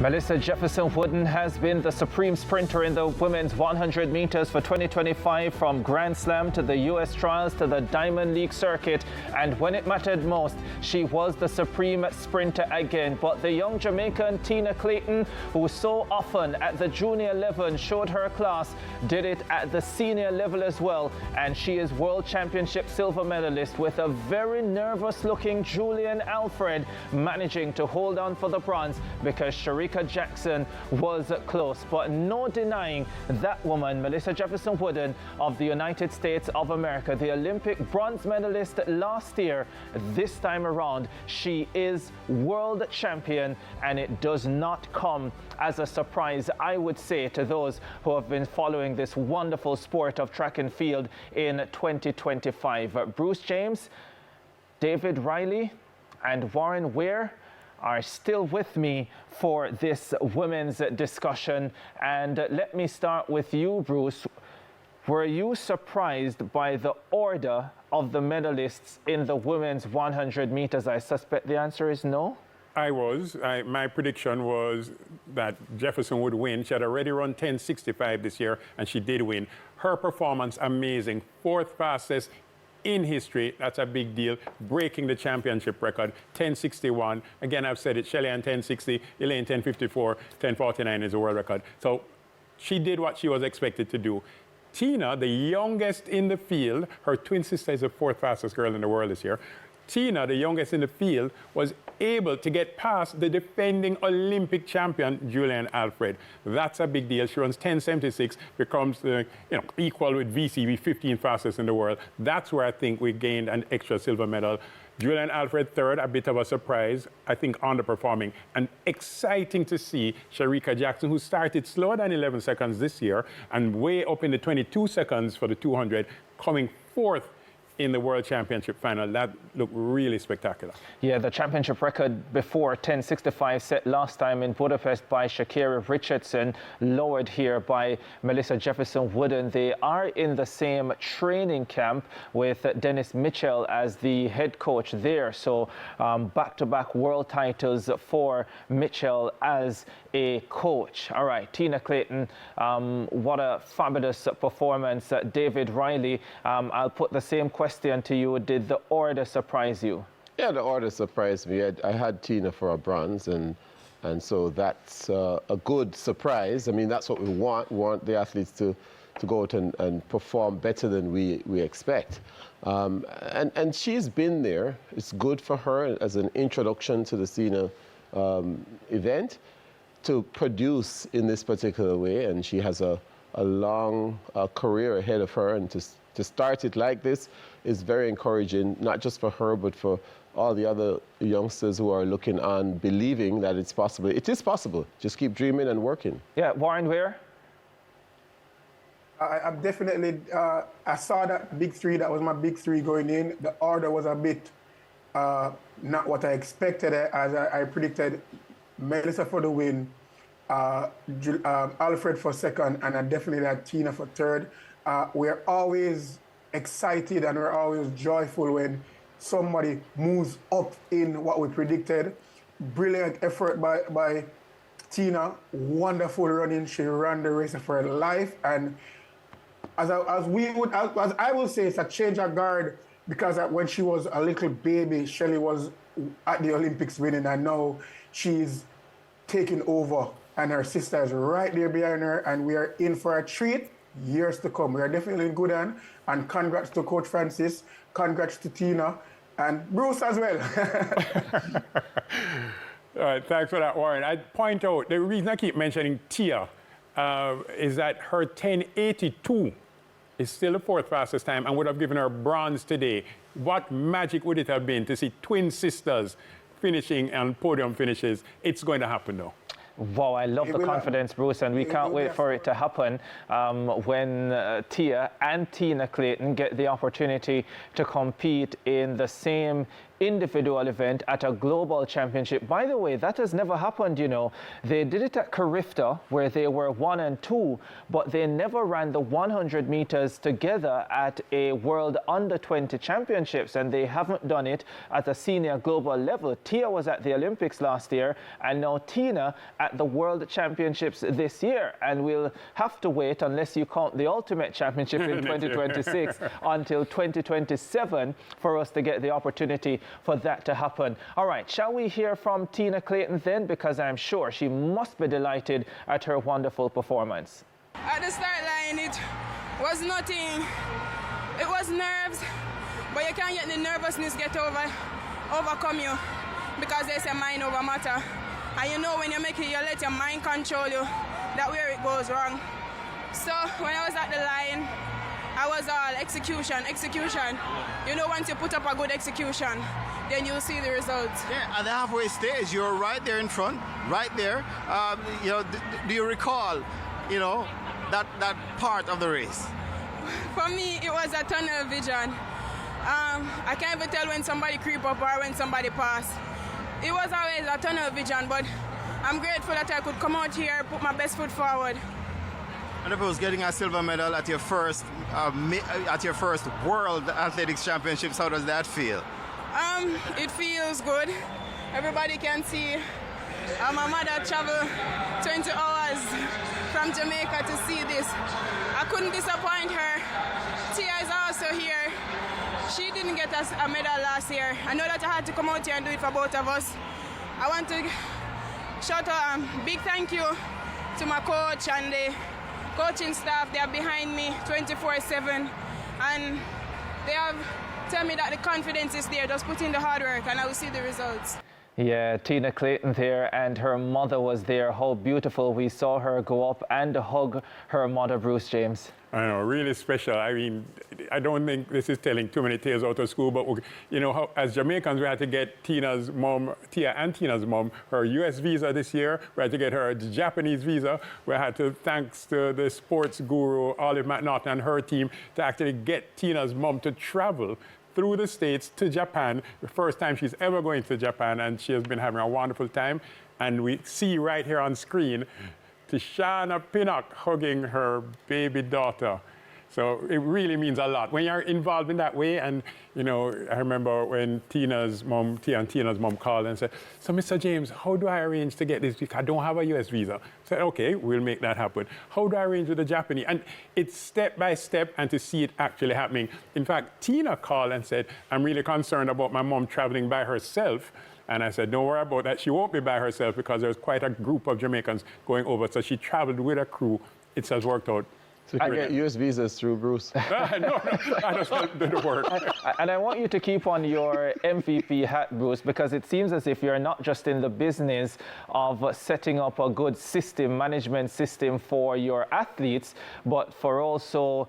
Melissa Jefferson Wooden has been the supreme sprinter in the women's 100 meters for 2025, from Grand Slam to the U.S. Trials to the Diamond League circuit. And when it mattered most, she was the supreme sprinter again. But the young Jamaican Tina Clayton, who so often at the junior level showed her class, did it at the senior level as well. And she is World Championship silver medalist, with a very nervous-looking Julian Alfred managing to hold on for the bronze, because Sherika Jackson was close. But no denying that woman, Melissa Jefferson Wooden of the United States of America, the Olympic bronze medalist last year. This time around, she is world champion, and it does not come as a surprise, I would say, to those who have been following this wonderful sport of track and field in 2025. Bruce James, David Riley, and Warren Ware are still with me for this women's discussion. And let me start with you, Bruce. Were you surprised by the order of the medalists in the women's 100 meters? I suspect the answer is no. I was. My prediction was that Jefferson would win. She had already run 10:65 this year, and she did win. Her performance, amazing. Fourth fastest in history. That's a big deal. Breaking the championship record, 10:61. Again, I've said it, Shelly-Ann 10:60, Elaine 10:54, 10:49 is the world record. So she did what she was expected to do. Tina, the youngest in the field, her twin sister is the fourth fastest girl in the world this year. Tina, the youngest in the field, was able to get past the defending Olympic champion, Julian Alfred. That's a big deal. She runs 10:76, becomes equal with VCB, 15th fastest in the world. That's where I think we gained an extra silver medal. Julian Alfred third, a bit of a surprise, I think underperforming. And exciting to see Sherika Jackson, who started slower than 11 seconds this year and way up in the 22 seconds for the 200, coming fourth in the World Championship final. That looked really spectacular. Yeah, the championship record before 10:65 set last time in Budapest by Shakira Richardson, lowered here by Melissa Jefferson Wooden. They are in the same training camp with Dennis Mitchell as the head coach there. So back-to-back world titles for Mitchell as a coach. All right, Tina Clayton, what a fabulous performance. David Riley, I'll put the same question to you. Did the order surprise you? Yeah, the order surprised me. I had Tina for a bronze, and so that's a good surprise. I mean, that's what we want. We want the athletes to go out and perform better than we expect. And she's been there. It's good for her as an introduction to the senior event to produce in this particular way, and she has a long career ahead of her, and to start it like this is very encouraging, not just for her, but for all the other youngsters who are looking on, believing that it's possible. It is possible. Just keep dreaming and working. Yeah, Warren Ware? I'm definitely, I saw that big three. That was my big three going in. The order was a bit not what I expected, as I predicted. Melissa for the win, Alfred for second, and I definitely had Tina for third. We're always excited and we're always joyful when somebody moves up in what we predicted. Brilliant effort by Tina, wonderful running. She ran the race of her life, and as I will say, it's a change of guard, because when she was a little baby, Shelly was at the Olympics winning, and now she's taking over, and her sister is right there behind her, and we are in for a treat. Years to come. We are definitely in good hand, and congrats to Coach Francis, congrats to Tina, and Bruce as well. All right, thanks for that, Warren. I'd point out, the reason I keep mentioning Tia is that her 10:82 is still the fourth fastest time and would have given her bronze today. What magic would it have been to see twin sisters finishing and podium finishes? It's going to happen, though. Wow, I love the confidence, Bruce, and we can't wait for it to happen when Tia and Tina Clayton get the opportunity to compete in the same individual event at a global championship. By the way, that has never happened, you know. They did it at Carifta, where they were 1 and 2, but they never ran the 100 meters together at a World Under-20 Championships, and they haven't done it at a senior global level. Tia was at the Olympics last year, and now Tina at the World Championships this year, and we'll have to wait, unless you count the Ultimate Championship in 2026, until 2027 for us to get the opportunity for that to happen. All right, shall we hear from Tina Clayton then? Because I'm sure she must be delighted at her wonderful performance. At the start line, it was nothing. It was nerves, but you can't let the nervousness overcome you, because they say mind over matter. And you know when you make it, you let your mind control you, that where it goes wrong. So when I was at the line, I was all execution. You know, once you put up a good execution, then you'll see the results. Yeah, at the halfway stage, you're right there in front, right there. You know, do you recall, you know, that part of the race? For me, it was a tunnel vision. I can't even tell when somebody creep up or when somebody pass. It was always a tunnel vision, but I'm grateful that I could come out here, put my best foot forward. And if it was getting a silver medal at your first World Athletics Championships, how does that feel? It feels good. Everybody can see. My mother traveled 20 hours from Jamaica to see this. I couldn't disappoint her. Tia is also here. She didn't get us a medal last year. I know that I had to come out here and do it for both of us. I want to shout out a big thank you to my coach and the coaching staff. They are behind me 24/7, and they have told me that the confidence is there. Just put in the hard work and I will see the results. Yeah, Tina Clayton there, and her mother was there. How beautiful. We saw her go up and hug her mother, Bruce James. I know, really special. I mean, I don't think this is telling too many tales out of school, but, you know, how, as Jamaicans, we had to get Tia and Tina's mom, her U.S. visa this year. We had to get her Japanese visa. We had to, thanks to the sports guru, Olive McNaughton, and her team, to actually get Tina's mom to travel through the States to Japan, the first time she's ever going to Japan, and she has been having a wonderful time. And we see right here on screen Tishana Pinnock hugging her baby daughter. So it really means a lot when you're involved in that way. And, you know, I remember when Tia and Tina's mom called and said, so Mr. James, how do I arrange to get this? Because I don't have a US visa. I said, okay, we'll make that happen. How do I arrange with the Japanese? And it's step by step, and to see it actually happening. In fact, Tina called and said, I'm really concerned about my mom traveling by herself. And I said, don't worry about that. She won't be by herself, because there's quite a group of Jamaicans going over. So she traveled with a crew. It has worked out. So you get US visas through Bruce. No, I just did the work. And I want you to keep on your MVP hat, Bruce, because it seems as if you're not just in the business of setting up a good system, management system for your athletes, but for also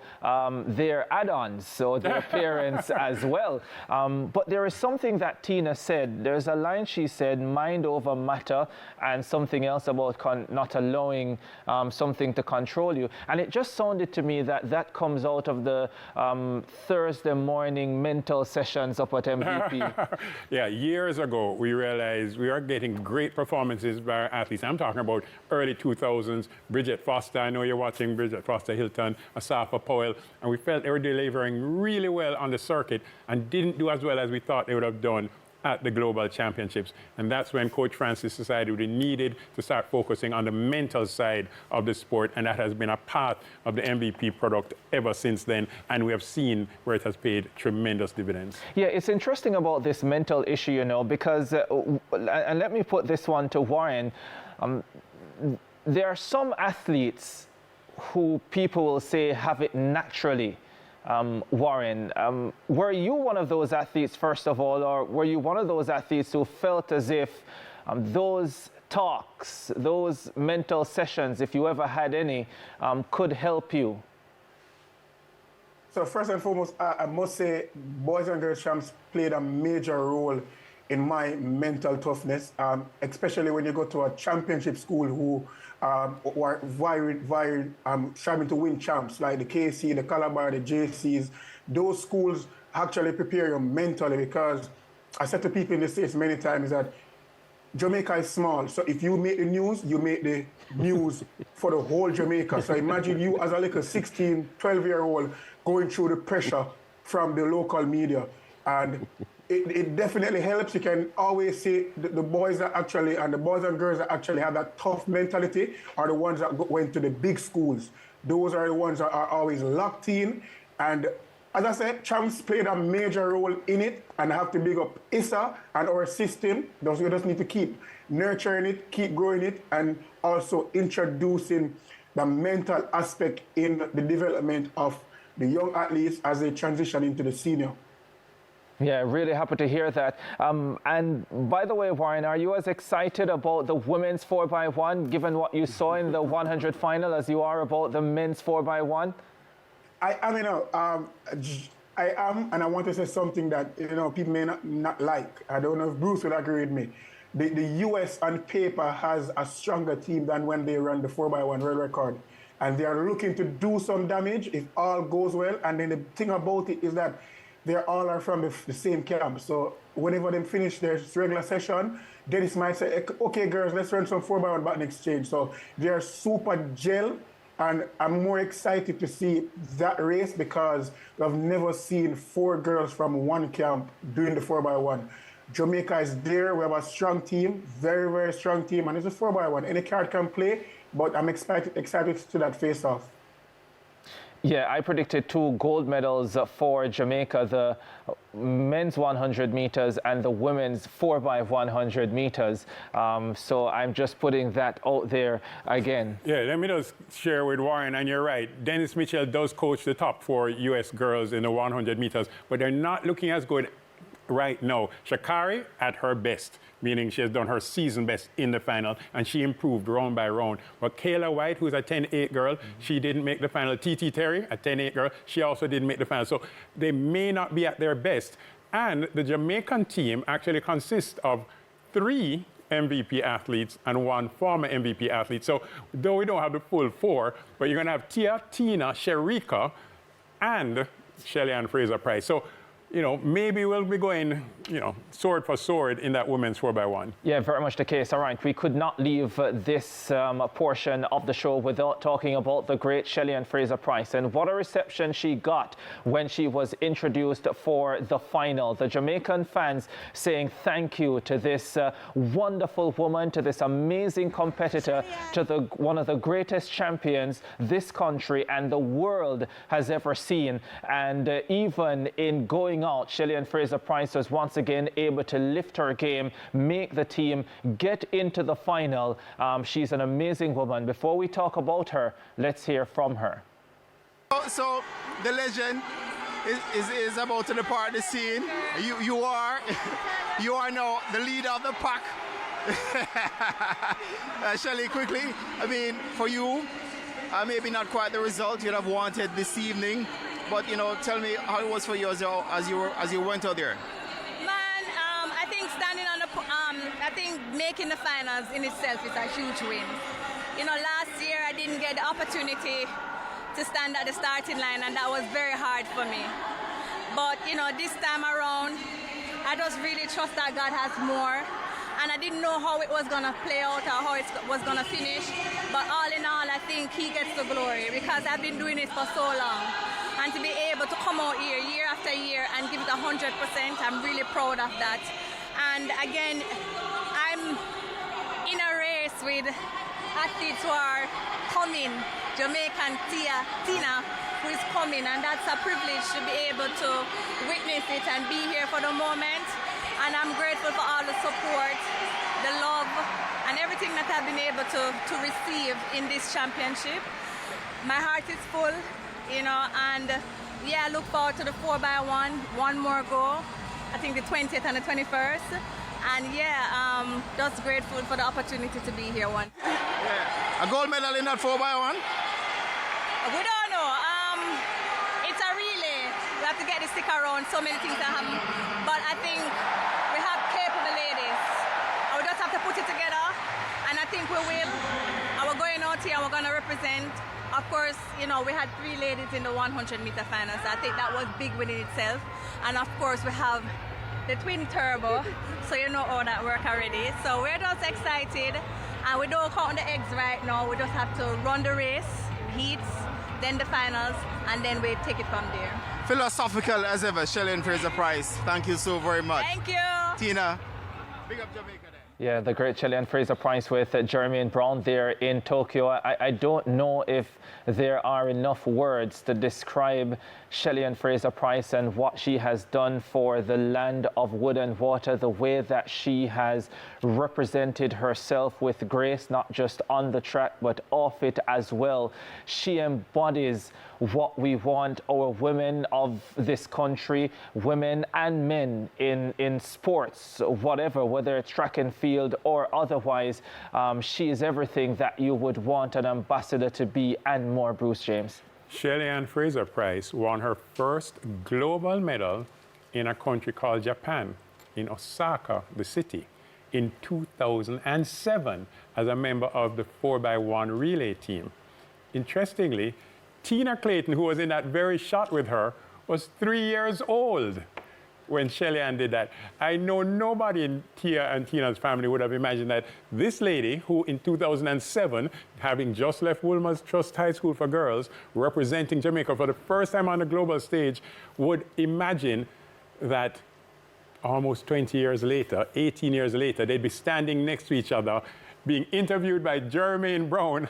their add-ons, so their parents as well. But there is something that Tina said. There's a line she said, mind over matter, and something else about not allowing something to control you. And it just sounded to me that comes out of the Thursday morning mental sessions up at MVP. Yeah, years ago, we realized we are getting great performances by our athletes. I'm talking about early 2000s, Bridget Foster. I know you're watching Bridget Foster Hilton, Asafa Powell, and we felt they were delivering really well on the circuit and didn't do as well as we thought they would have done at the global championships. And that's when Coach Francis decided we needed to start focusing on the mental side of the sport, and that has been a part of the MVP product ever since then, and we have seen where it has paid tremendous dividends. Yeah, it's interesting about this mental issue, you know, because, and let me put this one to Warren, there are some athletes who people will say have it naturally. Warren, were you one of those athletes, first of all, or were you one of those athletes who felt as if those talks, those mental sessions, if you ever had any, could help you? So first and foremost, I must say boys and girls champs played a major role in my mental toughness, especially when you go to a championship school who are striving to win champs, like the KC, the Calabar, the JCs. Those schools actually prepare you mentally, because I said to people in the States many times that Jamaica is small, so if you make the news, you make the news for the whole Jamaica. So imagine you as a little 16, 12-year-old going through the pressure from the local media. And it definitely helps. You can always say the boys that actually, and the boys and girls that actually have that tough mentality are the ones that went to the big schools. Those are the ones that are always locked in. And as I said, champs played a major role in it, and I have to big up Issa and our system. We just need to keep nurturing it, keep growing it, and also introducing the mental aspect in the development of the young athletes as they transition into the senior. Yeah, really happy to hear that. And by the way, Warren, are you as excited about the women's 4x1, given what you saw in the 100 final, as you are about the men's 4x1? I am, and I want to say something that people may not like. I don't know if Bruce would agree with me. The US on paper has a stronger team than when they run the 4x1 world record. And they are looking to do some damage if all goes well. And then the thing about it is that they all are from the same camp. So whenever they finish their regular session, Dennis might say, okay, girls, let's run some 4x1 baton exchange. So they are super gel. And I'm more excited to see that race because I've never seen 4 girls from one camp doing the 4x1. Jamaica is there. We have a strong team, very, very strong team, and it's a 4x1. Any card can play, but I'm excited to that face-off. Yeah, I predicted 2 gold medals for Jamaica, the men's 100 meters and the women's 4x100 meters. So I'm just putting that out there again. Yeah, let me just share with Warren, and you're right. Dennis Mitchell does coach the top 4 U.S. girls in the 100 meters, but they're not looking as good right now. Sha'Carri at her best, meaning she has done her season best in the final, and she improved round by round. But Kayla White, who's a 10-8 girl, she didn't make the final. TT Terry, a 10-8 girl, she also didn't make the final. So they may not be at their best. And the Jamaican team actually consists of 3 MVP athletes and 1 former MVP athlete. So though we don't have the full 4, but you're going to have Tina, Sherika, and Shelly-Ann Fraser-Pryce. So maybe we'll be going, sword for sword in that women's 4x1. Yeah, very much the case. All right, we could not leave this portion of the show without talking about the great Shelly-Ann Fraser-Pryce and what a reception she got when she was introduced for the final. The Jamaican fans saying thank you to this wonderful woman, to this amazing competitor, to one of the greatest champions this country and the world has ever seen. And even in going out, Shelly-Ann Fraser-Pryce was once again able to lift her game, make the team, get into the final. She's an amazing woman. Before we talk about her, let's hear from her. So the legend is about to depart the scene. You are now the leader of the pack. Shelly, quickly, I mean, for you, maybe not quite the result you'd have wanted this evening. But tell me how it was for you as you went out there. Man, I think standing on the, I think making the finals in itself is a huge win. Last year I didn't get the opportunity to stand at the starting line, and that was very hard for me. But this time around, I just really trust that God has more. And I didn't know how it was gonna play out or how it was gonna finish. But all in all, I think He gets the glory because I've been doing it for so long. And to be able to come out here year after year and give it 100%, I'm really proud of that. And again, I'm in a race with athletes who are coming, Jamaican Tina, who is coming, and that's a privilege to be able to witness it and be here for the moment. And I'm grateful for all the support, the love, and everything that I've been able to receive in this championship. My heart is full. And yeah, I look forward to the 4x1, one more go. I think the 20th and the 21st. And yeah, just grateful for the opportunity to be here. Yeah. A gold medal in that 4x1? We don't know. It's a relay. We have to get the stick around. So many things that happen. But I think we have capable represent. Of course, you know, we had 3 ladies in the 100-meter finals. I think that was big within itself. And of course, we have the twin turbo, so you know all that work already. So we're just excited, and we don't count the eggs right now. We just have to run the race, heats, then the finals, and then we take it from there. Philosophical as ever, Shelly-Ann Fraser-Pryce. Thank you so very much. Thank you. Tina, big up Jamaica. Yeah, the great Shelly-Ann Fraser-Pryce with Jeremy Brown there in Tokyo. I don't know if there are enough words to describe Shelly-Ann Fraser-Pryce and what she has done for the land of wood and water, the way that she has represented herself with grace, not just on the track, but off it as well. She embodies what we want our women of this country, women and men in sports, whatever, whether it's track and field or otherwise. She is everything that you would want an ambassador to be and more, Bruce James. Shelly-Ann Fraser-Pryce won her first global medal in a country called Japan, in Osaka, the city, in 2007 as a member of the 4x1 relay team. Interestingly, Tina Clayton, who was in that very shot with her, was 3 years old when Shelly-Ann did that. I know nobody in Tia and Tina's family would have imagined that this lady, who in 2007, having just left Wilmer's Trust High School for Girls, representing Jamaica for the first time on the global stage, would imagine that almost 20 years later, 18 years later, they'd be standing next to each other, being interviewed by Jeremy Brown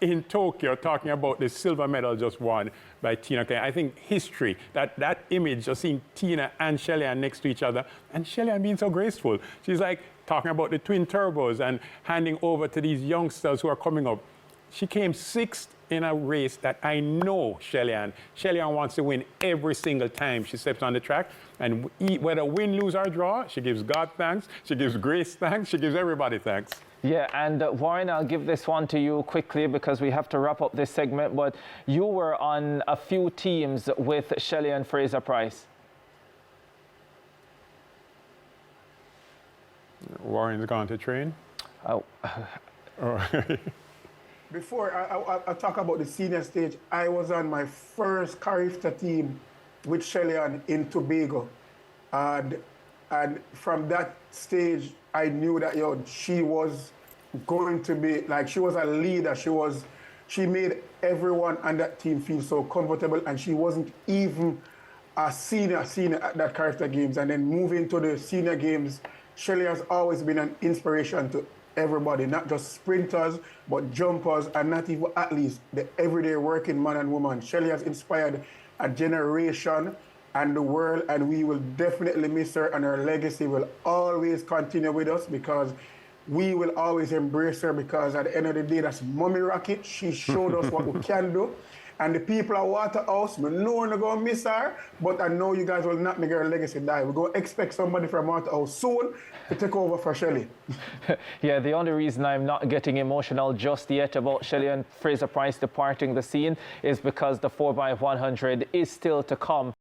in Tokyo, talking about the silver medal just won by Tina Clayton. I think history, that image of seeing Tina and Shelly-Ann next to each other, and Shelly-Ann being so graceful. She's like talking about the twin turbos and handing over to these youngsters who are coming up. She came 6th in a race that I know Shelly-Ann. Shelly-Ann wants to win every single time she steps on the track. And whether win, lose, or draw, she gives God thanks, she gives Grace thanks, she gives everybody thanks. Yeah, and Warren, I'll give this one to you quickly because we have to wrap up this segment, but you were on a few teams with Shelly-Ann Fraser-Pryce. Warren's gone to train. Oh. Before I talk about the senior stage, I was on my first Carifta team with Shelly-Ann in Tobago. And from that stage, I knew that she was going to be, like, she was a leader. She made everyone on that team feel so comfortable, and she wasn't even a senior at that Carifta Games. And then moving to the senior games, Shelly has always been an inspiration to everybody, not just sprinters, but jumpers, and not even athletes, the everyday working man and woman. Shelly has inspired a generation and the world, and we will definitely miss her, and her legacy will always continue with us because we will always embrace her, because at the end of the day, that's Mommy Rocket. She showed us what we can do. And the people at Waterhouse, we know we're not going to miss her, but I know you guys will not make her legacy die. We're going to expect somebody from Waterhouse soon to take over for Shelly. Yeah, the only reason I'm not getting emotional just yet about Shelly-Ann Fraser-Pryce departing the scene is because the 4x100 is still to come.